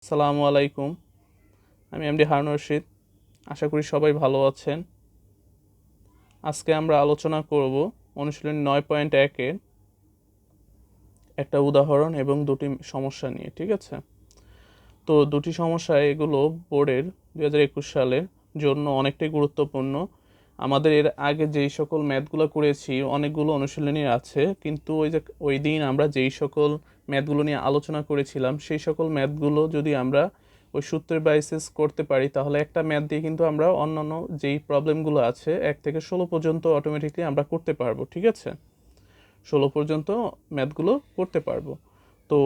আসসালামু আলাইকুম। আমি এমডি হারুন রশিদ। আশা করি সবাই ভালো আছেন। আজকে আমরা আলোচনা করব অনুশীলনী 9.1-এর একটা উদাহরণ এবং দুটি সমস্যা নিয়ে, ঠিক আছে? তো দুটি সমস্যা এগুলো বোর্ডের 2021 সালের জন্য অনেকটাই গুরুত্বপূর্ণ। আমাদের এর আগে যেই সকল ম্যাথগুলো করেছি অনেকগুলো অনুশীলনী আছে, কিন্তু ওই দিন আমরা যেই সকল ম্যাথগুলো নিয়ে আলোচনা করেছিলাম সেই সকল ম্যাথগুলো যদি আমরা ওই সূত্রের বাইসিস করতে পারি তাহলে একটা ম্যাথ দিয়ে কিন্তু আমরা অন্যান্য যেই প্রবলেমগুলো আছে 1 থেকে 16 পর্যন্ত অটোমেটিকলি আমরা করতে পারবো, ঠিক আছে? 16 পর্যন্ত ম্যাথগুলো করতে পারবো। তো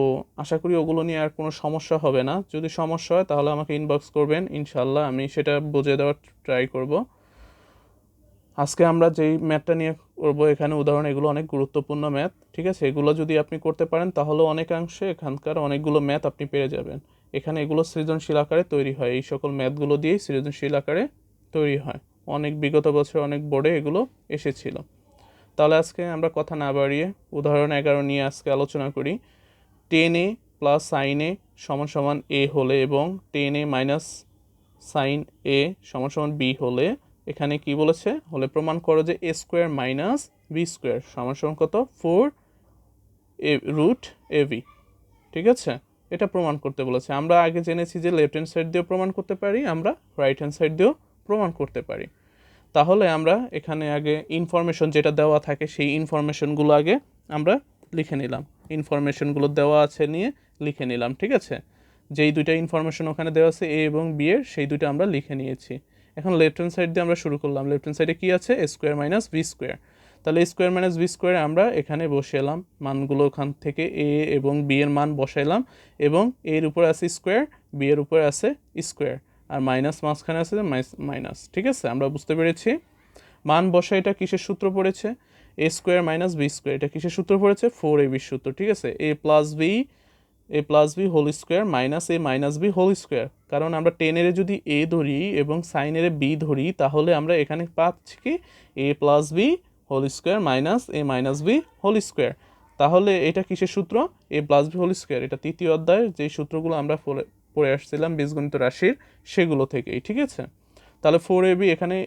আশা করি ওগুলো নিয়ে আর কোনো সমস্যা হবে না। যদি সমস্যা হয় তাহলে আমাকে ইনবক্স করবেন, ইনশাল্লাহ আমি সেটা বুঝিয়ে দেওয়ার ট্রাই করব। আজকে আমরা যেই ম্যাথটা নিয়ে করবো এখানে উদাহরণ, এগুলো অনেক গুরুত্বপূর্ণ ম্যাথ, ঠিক আছে? এগুলো যদি আপনি করতে পারেন তাহলে অনেকাংশে এখানকার অনেকগুলো ম্যাথ আপনি পেরে যাবেন। এখানে এগুলো সৃজনশীল আকারে তৈরি হয়, এই সকল ম্যাথগুলো দিয়েই সৃজনশীল আকারে তৈরি হয়। অনেক বিগত বছর অনেক বোর্ডে এগুলো এসেছিল। তাহলে আজকে আমরা কথা না বাড়িয়ে উদাহরণ 11 নিয়ে আজকে আলোচনা করি। 10a প্লাস সাইন এ সমান সমান এ হলে এবং 10a মাইনাস সাইন এ সমান সমান বি হলে এখানে কি বলেছে, হলে প্রমাণ করো যে এ স্কোয়ার মাইনাস বি স্কোয়ার সমান সমান কত, 4 রুট এ ভি, ঠিক আছে? এটা প্রমাণ করতে বলেছে। আমরা আগে জেনেছি যে লেফট হ্যান্ড সাইড দিয়েও প্রমাণ করতে পারি, আমরা রাইট হ্যান্ড সাইড দিয়েও প্রমাণ করতে পারি। তাহলে আমরা এখানে আগে ইনফরমেশন যেটা দেওয়া থাকে সেই ইনফরমেশনগুলো আগে আমরা লিখে নিলাম। ইনফরমেশনগুলো দেওয়া আছে নিয়ে লিখে নিলাম, ঠিক আছে? যেই দুইটা ইনফরমেশন ওখানে দেওয়া আছে এ এবং বি এর, সেই দুইটা আমরা লিখে নিয়েছি। এখন লেফট হ্যান্ড সাইড দিয়ে আমরা শুরু করলাম। লেফট হ্যান্ড সাইডে কী আছে, এ স্কোয়ার মাইনাস বি স্কোয়ার। তাহলে এ স্কোয়ার মাইনাস বি স্কোয়ার আমরা এখানে বসাইলাম, মানগুলো ওখান থেকে এ এবং বি এর মান বসাইলাম, এবং এর উপরে আছে স্কোয়ার, বি এর উপরে আছে স্কোয়ার, আর মাইনাস মাঝখানে আছে মাইনাস, ঠিক আছে? আমরা বুঝতে পেরেছি। মান বসা, এটা কিসের সূত্র পড়েছে, A square minus B square, এটা কিসের সূত্র পড়েছে, 4ab সূত্র, ঠিক আছে? A plus B whole square minus A minus B whole square. কারণ আমরা 10 যদি এ ধরি এবং সাইনের বি ধরি তাহলে আমরা এখানে পাচ্ছি কি, A plus B whole square minus A minus B whole square. তাহলে এটা কিসের সূত্র, A plus B whole square, এটা তৃতীয় অধ্যায়ের যে সূত্রগুলো আমরা পড়ে আসছিলাম বীজগণিত রাশির, সেগুলো থেকেই, ঠিক আছে? তাহলে 4ab এখানে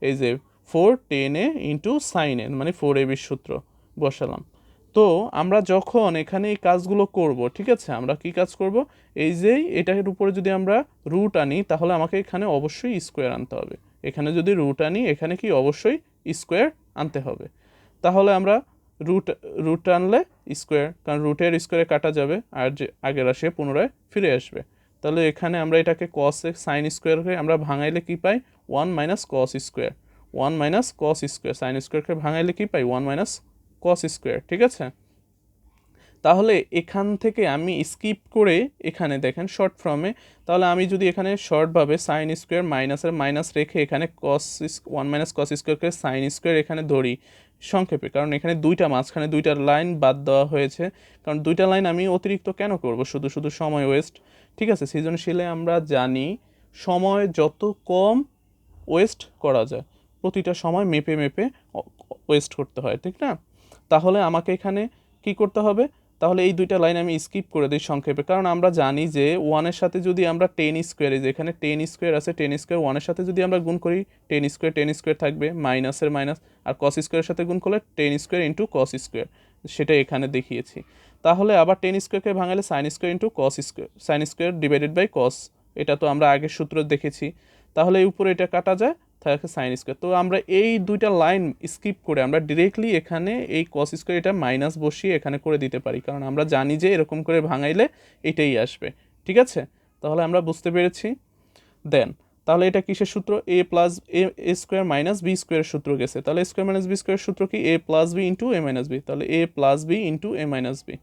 এই যে 4 10a ইন্টু সাইন এ মানে 4ab সূত্র বসালাম। তো আমরা যখন এখানে এই কাজগুলো করব, ঠিক আছে, আমরা কি কাজ করব, এই যে এটার উপরে যদি আমরা রুট আনি তাহলে আমাকে এখানে অবশ্যই স্কোয়ার আনতে হবে। এখানে যদি রুট আনি এখানে কি অবশ্যই স্কোয়ার আনতে হবে। তাহলে আমরা রুট রুট আনলে স্কোয়ার, কারণ রুটের স্কোয়ারে কাটা যাবে আর যে আগের আসে পুনরায় ফিরে আসবে। তাহলে এখানে আমরা এটাকে কস সাইন স্কোয়ারকে আমরা ভাঙাইলে কি পাই, 1 minus cos square, 1 minus cos square, sine স্কোয়ারকে ভাঙাইলে কি পাই, 1 মাইনাস কস স্কোয়ার, ঠিক আছে? তাহলে এখান থেকে আমি স্কিপ করে এখানে দেখেন শর্ট ফর্মে, তাহলে আমি যদি এখানে শর্টভাবে সাইন স্কোয়ার মাইনাসের মাইনাস রেখে এখানে কস 1 মাইনাস কস স্কোয়ারকে সাইন স্কোয়ার এখানে ধরি সংক্ষেপে, কারণ এখানে দুইটা মাঝখানে দুইটা লাইন বাদ দেওয়া হয়েছে। কারণ দুইটা লাইন আমি অতিরিক্ত কেন করব, শুধু শুধু সময় ওয়েস্ট, ঠিক আছে? সৃজনশীলে আমরা জানি সময় যত কম ওয়েস্ট করা যায়, প্রতিটা সময় মেপে মেপে ওয়েস্ট করতে হয়, ঠিক না? তাহলে আমাকে এখানে কি করতে হবে, তাহলে এই দুইটা লাইন আমি স্কিপ করে দিই সংক্ষেপে, কারণ আমরা জানি যে ওয়ানের সাথে যদি আমরা 10 স্কোয়ারে, যে এখানে 10 স্কোয়ার আছে, 10 স্কোয়ার ওয়ানের সাথে যদি আমরা গুণ করি 10 স্কোয়ার থাকবে, মাইনাসের মাইনাস, আর কস স্কোয়ারের সাথে গুণ করলে 10 স্কোয়ার ইন্টু কস স্কোয়ার, সেটা এখানে দেখিয়েছি। তাহলে আবার 10 স্কোয়ারকে ভাঙালে sine square into cos square, sine square divided by cos, এটা তো আমরা আগের সূত্র দেখেছি। তাহলে এই উপরে এটা কাটা যায়, থাকে সাইন স্কোয়ার। তো আমরা এই দুইটা লাইন স্কিপ করে আমরা ডিরেক্টলি এখানে এই কস স্কোয়ার এটা মাইনাস বসিয়ে এখানে করে দিতে পারি, কারণ আমরা জানি যে এরকম করে ভাঙাইলে এটাই আসবে, ঠিক আছে? তাহলে আমরা বুঝতে পেরেছি। দেন তাহলে এটা কিসের সূত্র, A plus A square minus b স্কোয়ারের সূত্র গেছে। তাহলে স্কোয়ার মাইনাস বি স্কোয়ারের সূত্র কি, A plus b into A minus B, তাহলে এ প্লাস বি ইন্টু এ মাইনাস বি।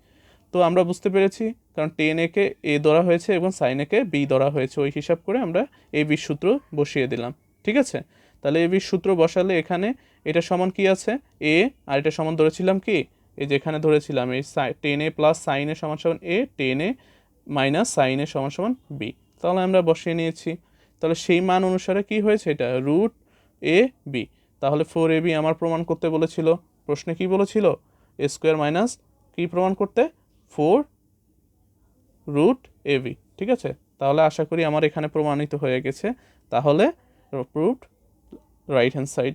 তো আমরা বুঝতে পেরেছি, কারণ 10a এ ধরা হয়েছে এবং সাইন একে বি ধরা হয়েছে, ওই হিসাব করে আমরা এ বির সূত্র বসিয়ে দিলাম, ঠিক আছে? তাহলে এ বির সূত্র বসালে এখানে এটা সমান কি আছে, এ, আর এটা সমান ধরেছিলাম কি, এই যে এখানে ধরেছিলাম এই 10a প্লাস সাইন এ সমান সমান এ, 10a মাইনাস সাইন এ সমান সমান বি। তাহলে আমরা বসিয়ে নিয়েছি। তাহলে সেই মান অনুসারে কি হয়েছে, এটা রুট এ বি। তাহলে 4ab আমার প্রমাণ করতে বলেছিল, প্রশ্নে কি বলেছিল, স্কোয়ার মাইনাস কি প্রমাণ করতে, 4 রুট এ বি, ঠিক ঠিক আছে? তাহলে আশা করি আমার এখানে প্রমাণিত হয়ে গেছে। তাহলে প্রুভড রাইট হ্যান্ড সাইড।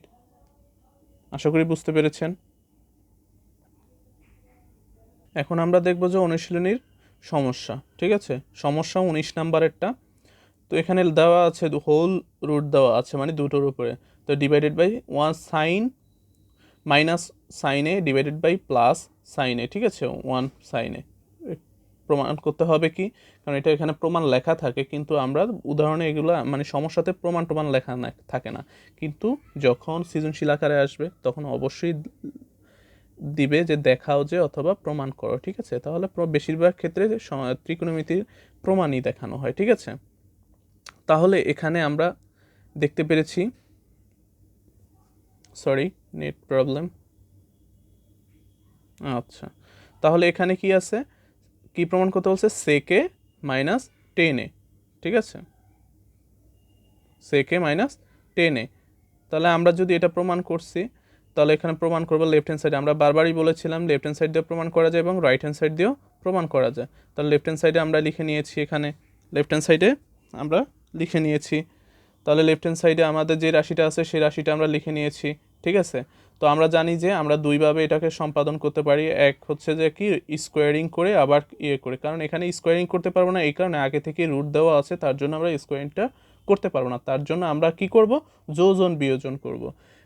আশা করি বুঝতে পেরেছেন। এখন আমরা দেখব যে অনুশীলনীর সমস্যা, ঠিক আছে? সমস্যা 19 নাম্বারেরটা। তো এখানে দেওয়া আছে হোল রুট দেওয়া আছে মানে দুটোর উপরে, তো ডিভাইডেড বাই 1 সাইন মাইনাস সাইনে ডিভাইডেড বাই প্লাস সাইনে, ঠিক আছে? 1 সাইনে প্রমাণ করতে হবে কি, কারণ এটা এখানে প্রমাণ লেখা থাকে কিন্তু আমরা উদাহরণে এগুলো মানে সমস্যাতে প্রমাণ লেখা থাকে না, কিন্তু যখন সৃজনশীল আকারে আসবে তখন অবশ্যই দিবে যে দেখাও যে অথবা প্রমাণ করো, ঠিক আছে? তাহলে বেশিরভাগ ক্ষেত্রে ত্রিকোণমিতির প্রমাণই দেখানো হয়, ঠিক আছে? তাহলে এখানে আমরা দেখতে পেরেছি, সরি নেট প্রবলেম, আচ্ছা তাহলে এখানে কি আছে, কি প্রমাণ করতে বলছে, সেকে মাইনাস 10a, ঠিক আছে? সেকে মাইনাস 10a। তাহলে আমরা যদি এটা প্রমাণ করছি তাহলে এখানে প্রমাণ করবো লেফট হ্যান্ড সাইডে, আমরা বারবারই বলেছিলাম লেফট হ্যান্ড সাইড দিয়ে প্রমাণ করা যায় এবং রাইট হ্যান্ড সাইড দিয়েও প্রমাণ করা যায়। তাহলে লেফট হ্যান্ড সাইডে আমরা লিখে নিয়েছি, এখানে লেফট হ্যান্ড সাইডে আমরা লিখে নিয়েছি। তাহলে লেফট হ্যান্ড সাইডে আমাদের যে রাশিটা আছে সেই রাশিটা আমরা লিখে নিয়েছি, ঠিক আছে? তো আমরা জানি যে আমরা দুইভাবে এটাকে সম্পাদন করতে পারি, এক হচ্ছে যে কি স্কোয়ারিং করে আবার করে, কারণ এখানে স্কোয়ারিং করতে পারবো না এই কারণে আগে থেকে রুট দেওয়া আছে, তার জন্য আমরা স্কোয়ারিংটা করতে পারবো না, তার জন্য আমরা কি করব, যোজন বিয়োজন করব।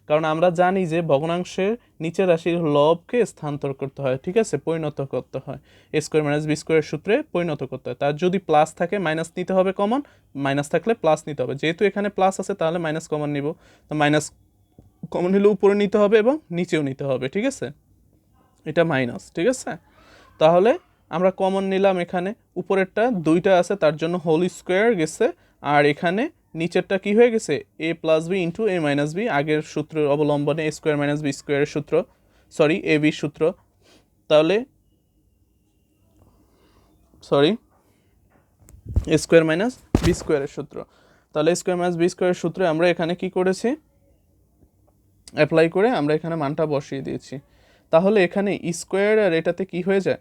কারণ আমরা জানি যে ভগ্নাংশের নিচের রাশির লবকে স্থানান্তর করতে হয়, ঠিক আছে, পরিণত করতে হয়, এ স্কোয়ার মাইনাস বি স্কোয়ারের সূত্রে পরিণত করতে হয়। তার যদি প্লাস থাকে মাইনাস নিতে হবে কমন, মাইনাস থাকলে প্লাস নিতে হবে, যেহেতু এখানে প্লাস আছে তাহলে মাইনাস কমন নিব, তো মাইনাস কমন হলে উপরে নিতে হবে এবং নিচেও নিতে হবে, ঠিক আছে? এটা মাইনাস, ঠিক আছে? তাহলে আমরা কমন নিলাম, এখানে উপরেরটা দুইটা আছে তার জন্য হোল স্কোয়ার গেছে, আর এখানে নিচেরটা কি হয়ে গেছে, এ প্লাস বি ইন্টু এ মাইনাস বি, আগের সূত্রের অবলম্বনে এ স্কোয়ার মাইনাস বি স্কোয়ারের সূত্র, সরি এ বি সূত্র, তাহলে সরি এ স্কোয়ার মাইনাস বি স্কোয়ারের সূত্র, তাহলে এ স্কোয়ার মাইনাস বি স্কোয়ারের সূত্রে আমরা এখানে কি করেছি, অ্যাপ্লাই করে আমরা এখানে মানটা বসিয়ে দিয়েছি। তাহলে এখানে স্কোয়ার আর এটাতে কি হয়ে যায়,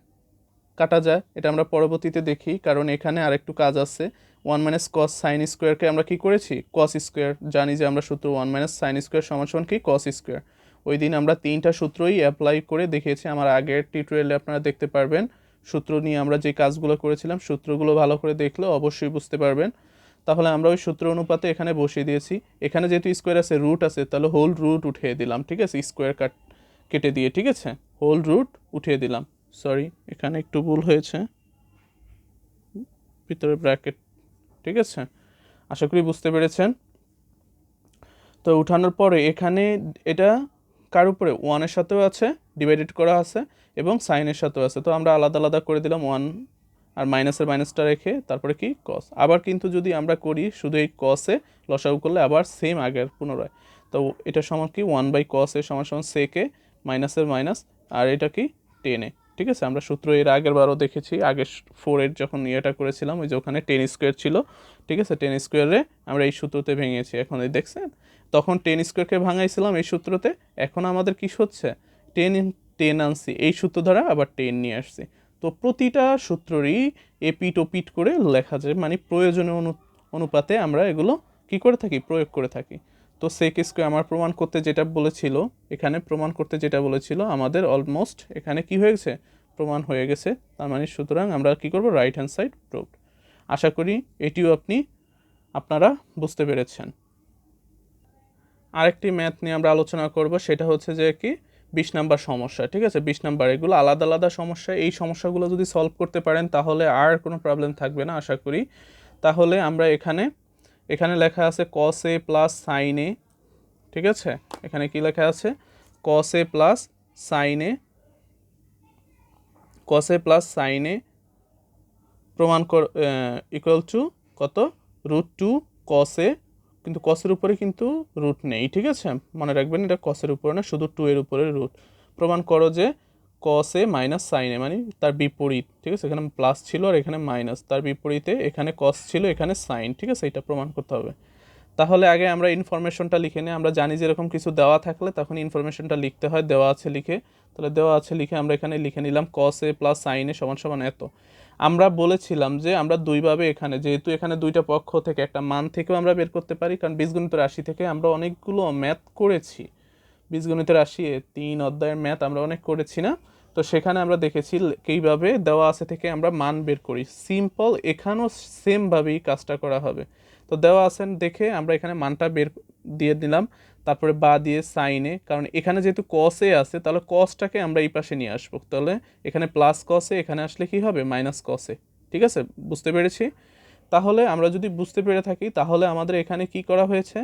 কাটা যায়, এটা আমরা পরবর্তীতে দেখি, কারণ এখানে আরেকটু কাজ আছে। 1 মাইনাস কস সাইন স্কোয়ারকে আমরা কি করেছি, কস স্কোয়ার, জানি যে আমরা সূত্র 1 মাইনাস সাইন স্কোয়ার সমান সমান কি কস স্কোয়ার। ওই দিন আমরা তিনটা সূত্রই অ্যাপ্লাই করে দেখিয়েছি, আমার আগের টিউটোরিয়ালে আপনারা দেখতে পারবেন, সূত্র নিয়ে আমরা যে কাজগুলো করেছিলাম সূত্রগুলো ভালো করে দেখলে অবশ্যই বুঝতে পারবেন। তাহলে আমরা ওই সূত্র অনুপাতে এখানে বসিয়ে দিয়েছি, এখানে যেহেতু স্কোয়ার আছে রুট আছে তাহলে হোল রুট উঠিয়ে দিলাম, ঠিক আছে, স্কোয়ার কেটে দিয়ে, ঠিক আছে, হোল রুট উঠিয়ে দিলাম, সরি এখানে একটু ভুল হয়েছে, ভিতরে ব্র্যাকেট, ঠিক আছে, আশা করি বুঝতে পেরেছেন। তো উঠানোর পরে এখানে এটা কার উপরে, ওয়ানের সাথেও আছে, ডিভাইডেড করা আছে এবং সাইনের সাথেও আছে, তো আমরা আলাদা আলাদা করে দিলাম, ওয়ান আর মাইনাসের মাইনাসটা রেখে তারপরে কি কস। আবার কিন্তু যদি আমরা করি শুধু এই কসে লসাগু করলে আবার সেম আগের পুনরায়, তো এটা সমান কি 1/cos এ সমান সমান সেকে মাইনাসের মাইনাস, আর এটা কি 10 এ, ঠিক আছে? আমরা সূত্র এর আগের বারও দেখেছি, আগে 4 যখন ইয়েটা করেছিলাম ওই যে ওখানে 10 স্কোয়ার ছিল, ঠিক আছে, 10 স্কোয়ারে আমরা এই সূত্রতে ভেঙেছি, এখন এই দেখছেন তখন 10 স্কোয়ারকে ভাঙাইছিলাম এই সূত্রতে, এখন আমাদের কি হচ্ছে 10 আনছি এই সূত্র দ্বারা আবার 10 নিয়ে আসছি। তো প্রতিটা সূত্রই এপিট ওপিট করে লেখা যায়, মানে প্রয়োজনীয় অনুপাতে আমরা এগুলো কি করে থাকি, প্রয়োগ করে থাকি। তো সেক স্কোয়ার আমার প্রমাণ করতে যেটা বলেছিল, এখানে প্রমাণ করতে যেটা বলেছিল আমাদের অলমোস্ট এখানে কি হয়ে গেছে, প্রমাণ হয়ে গেছে, তার মানে সুতরাং আমরা কি করব, রাইট হ্যান্ড সাইড প্রুভড। আশা করি এটিও আপনারা বুঝতে পেরেছেন। আরেকটি ম্যাথ নিয়ে আমরা আলোচনা করব, সেটা হচ্ছে যে কি 20 নাম্বার সমস্যা, ঠিক আছে? 20 নাম্বার, এগুলো আলাদা আলাদা সমস্যা, এই সমস্যাগুলো যদি সলভ করতে পারেন তাহলে আর কোনো প্রবলেম থাকবে না আশা করি। তাহলে আমরা এখানে লেখা আছে cos a plus sine A, ঠিক আছে, এখানে কি লেখা আছে, cos a plus sine A, cos a plus sine A প্রমাণ ইকুয়াল টু কত, √2 cos a, কিন্তু কসের উপরে কিন্তু রুট নেই, ঠিক আছে, মনে রাখবেন এটা কসের উপরে না, শুধু 2 এর উপরে রুট। প্রমাণ করো যে cos a মাইনাস সাইন এ, মানে তার বিপরীত, ঠিক আছে, এখানে প্লাস ছিল আর এখানে মাইনাস, তার বিপরীতে এখানে কস ছিল এখানে সাইন, ঠিক আছে, এটা প্রমাণ করতে হবে। তাহলে আগে আমরা ইনফরমেশনটা লিখে নিই, আমরা জানি যে এরকম কিছু দেওয়া থাকলে তখন ইনফরমেশনটা লিখতে হয়, দেওয়া আছে লিখে, তাহলে দেওয়া আছে লিখে আমরা এখানে লিখে নিলাম cos a প্লাস সাইন এ সমান সমান এত। আমরা বলেছিলাম যে আমরা দুইভাবে এখানে, যেহেতু এখানে দুইটা পক্ষ থেকে একটা মান থেকেও আমরা বের করতে পারি, কারণ বীজগণিত রাশি থেকে আমরা অনেকগুলো ম্যাথ করেছি। বীজগণিত রাশি 3 অধ্যায়ের ম্যাথ আমরা অনেক করেছি না, তো সেখানে আমরা দেখেছি কীভাবে দেওয়া আছে থেকে আমরা মান বের করি। সিম্পল এখানেও সেমভাবেই কাজটা করা হবে। তো দেওয়া আছেন দেখে আমরা এখানে মানটা বের দিয়ে দিলাম, তারপরে বা দিয়ে সাইনে, কারণ এখানে যেহেতু কসে আছে তাহলে কসটাকে আমরা এই পাশে নিয়ে আসবো, তাহলে এখানে প্লাস কসে, এখানে আসলে কি হবে মাইনাস কসে। ঠিক আছে, বুঝতে পেরেছি? তাহলে আমরা যদি বুঝতে পেরে থাকি তাহলে আমাদের এখানে কি করা হয়েছে,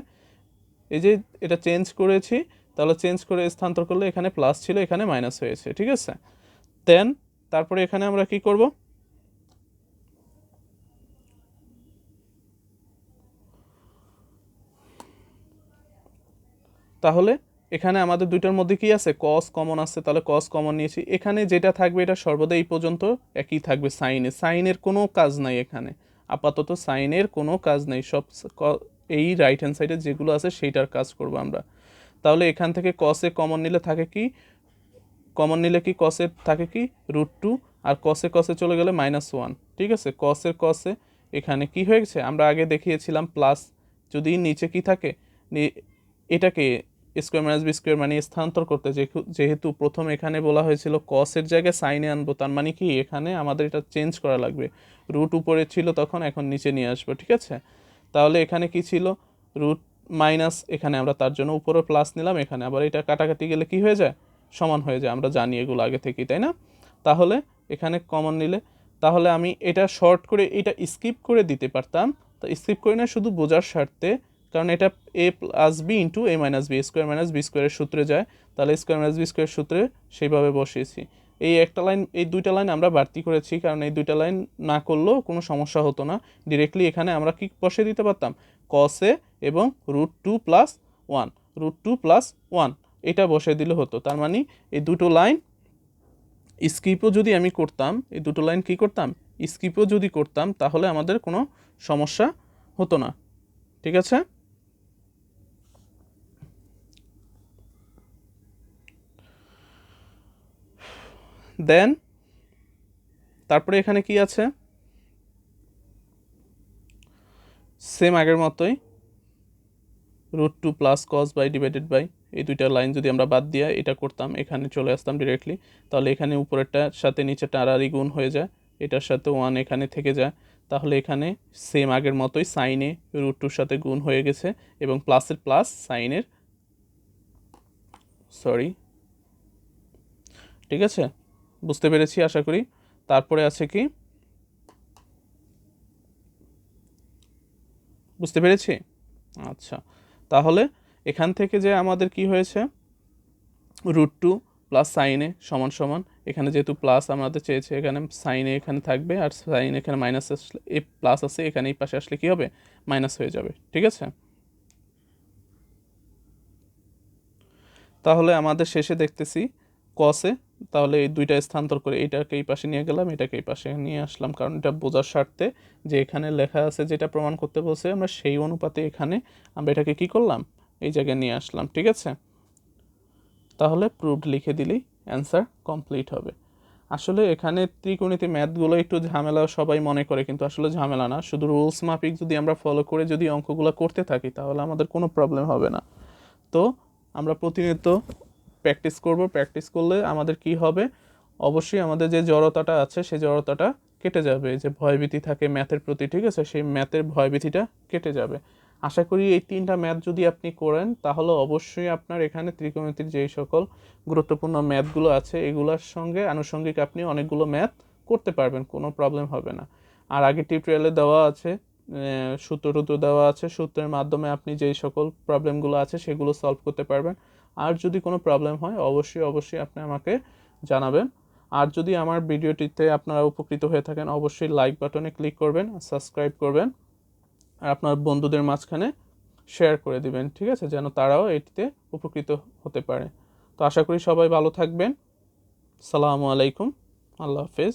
এই যে এটা চেঞ্জ করেছি, তাহলে চেঞ্জ করে স্থানান্তর করলে এখানে প্লাস ছিল এখানে মাইনাস হয়েছে। ঠিক আছে, দেন তারপরে এখানে আমরা কি করব, তাহলে এখানে আমাদের দুইটার মধ্যে কি আছে, কস কমন আছে, তাহলে কস কমন নিয়েছি। এখানে যেটা থাকবে এটা সর্বদা এই পর্যন্ত একই থাকবে, সাইনের কোনো কাজ নাই এখানে, আপাতত সাইনের কোনো কাজ নেই, সব এই রাইট হ্যান্ড সাইডে যেগুলো আছে সেইটার কাজ করব আমরা। তাহলে এখান থেকে কসে কমন নিলে থাকে কি, কমন নিলে কি কসে থাকে কি √2, আর কসে কসে চলে গেলে -1। ঠিক আছে, কসে এখানে কি হয়ে গেছে, আমরা আগে দেখিয়েছিলাম প্লাস, যদি নিচে কি থাকে এটাকে স্কোয়ার মাইনাস বি স্কোয়ার মানে স্থানান্তর করতে, যেহেতু প্রথম এখানে বলা হয়েছিল কসের জায়গায় সাইনে আনবো, তার মানে কি এখানে আমাদের এটা চেঞ্জ করা লাগবে, রুট উপরে ছিল তখন, এখন নিচে নিয়ে আসবো। ঠিক আছে, তাহলে এখানে কি ছিল রুট মাইনাস, এখানে আমরা তার জন্য উপরে প্লাস নিলাম, এখানে আবার এটা কাটাকাটি গেলে কি হয়ে যায়, সমান হয়ে যায়, আমরা জানি এগুলো আগে থেকেই, তাই না? তাহলে এখানে কমন নিলে, তাহলে আমি এটা শর্ট করে এটা স্কিপ করে দিতে পারতাম, তো স্কিপ করে না শুধু বোঝার স্বার্থে, কারণ এটা a plus b into a minus B, square minus b স্কোয়ারের সূত্রে যায়, তাহলে স্কোয়ার মাইনাস বি স্কোয়ারের সূত্রে সেইভাবে বসিয়েছি। এই একটা লাইন, এই দুইটা লাইন আমরা বাড়তি করেছি, কারণ এই দুইটা লাইন না করলেও কোনো সমস্যা হতো না, ডিরেক্টলি এখানে আমরা কি বসিয়ে দিতে পারতাম, কসে এবং √2+1, √2+1 এটা বসিয়ে দিলে হতো। তার মানে এই দুটো লাইন স্কিপও যদি আমি করতাম, এই দুটো লাইন কি করতাম, স্কিপও যদি করতাম, তাহলে আমাদের কোনো সমস্যা হতো না। ঠিক আছে, দেন তারপরে এখানে কি আছে, সেম আগের মতোই √2+cos/ডিভাইডেড বাই, এই দুইটা লাইন যদি আমরা বাদ দিয়ে এটা করতাম, এখানে চলে আসতাম ডিরেক্টলি, তাহলে এখানে উপরেরটার সাথে নিচেটা আড়াআড়ি গুণ হয়ে যায়, এটার সাথে 1 এখানে থেকে যায়, তাহলে এখানে সেম আগের মতোই সাইনে √2 সাথে গুণ হয়ে গেছে, এবং প্লাসের প্লাস সাইনের, সরি, ঠিক আছে, বুঝতে পেরেছি আশা করি। তারপরে আছে কি, বুঝতে পেরেছি? আচ্ছা, তাহলে এখান থেকে যে আমাদের কি হয়েছে, √2 প্লাস সাইনে সমান সমান, এখানে যেহেতু প্লাস আমাদের চেয়েছে, এখানে সাইনে এখানে থাকবে, আর সাইন এখানে মাইনাস আসলে, এ প্লাস আছে এখানে, এই পাশে আসলে কি হবে, মাইনাস হয়ে যাবে। ঠিক আছে, তাহলে আমাদের শেষে দেখতেছি কসে, তাহলে এই দুইটা স্থানান্তর করে এটাকে এই পাশে নিয়ে গেলাম, এটাকে এই পাশে নিয়ে আসলাম, কারণ এটা বোঝার স্বার্থে যে এখানে লেখা আছে যেটা প্রমাণ করতে বলছে, আমরা সেই অনুপাতে এখানে আমরা এটাকে কি করলাম, এই জায়গায় নিয়ে আসলাম। ঠিক আছে, তাহলে প্রুভড লিখে দিলেই অ্যান্সার কমপ্লিট হবে। আসলে এখানে ত্রিকোণমিতি ম্যাথগুলো একটু ঝামেলা সবাই মনে করে, কিন্তু আসলে ঝামেলা না, শুধু রুলস মাফিক যদি আমরা ফলো করে যদি অঙ্কগুলো করতে থাকি তাহলে আমাদের কোনো প্রবলেম হবে না। তো আমরা প্রতিনিয়ত প্র্যাকটিস করব, প্র্যাকটিস করলে আমাদের কি হবে, অবশ্যই আমাদের যে জড়তাটা আছে সেই জড়তাটা কেটে যাবে, যে ভয়ভীতি থাকে ম্যাথের প্রতি, ঠিক আছে, সেই ম্যাথের ভয়ভীতিটা কেটে যাবে। আশা করি এই 3টা ম্যাথ যদি আপনি করেন তাহলে অবশ্যই আপনার এখানে ত্রিকোণমিতির যেই সকল গুরুত্বপূর্ণ ম্যাথগুলো আছে এগুলোর সঙ্গে আনুষঙ্গিক আপনি অনেকগুলো ম্যাথ করতে পারবেন, কোনো প্রবলেম হবে না। আর আগে টিউটোরিয়ালে দেওয়া আছে সূত্র দেওয়া আছে, সূত্রের মাধ্যমে আপনি যেই সকল প্রবলেমগুলো আছে সেগুলো সলভ করতে পারবেন। আর যদি কোনো প্রবলেম হয় অবশ্যই আপনি আমাকে জানাবেন। আর যদি আমার ভিডিওটিতে আপনারা উপকৃত হয়ে থাকেন অবশ্যই লাইক বাটনে ক্লিক করবেন, সাবস্ক্রাইব করবেন, আর আপনার বন্ধুদের মাঝখানে শেয়ার করে দিবেন, ঠিক আছে, যেন তারাও এটিতে উপকৃত হতে পারে। তো আশা করি সবাই ভালো থাকবেন। আসসালামু আলাইকুম, আল্লাহ হাফেজ।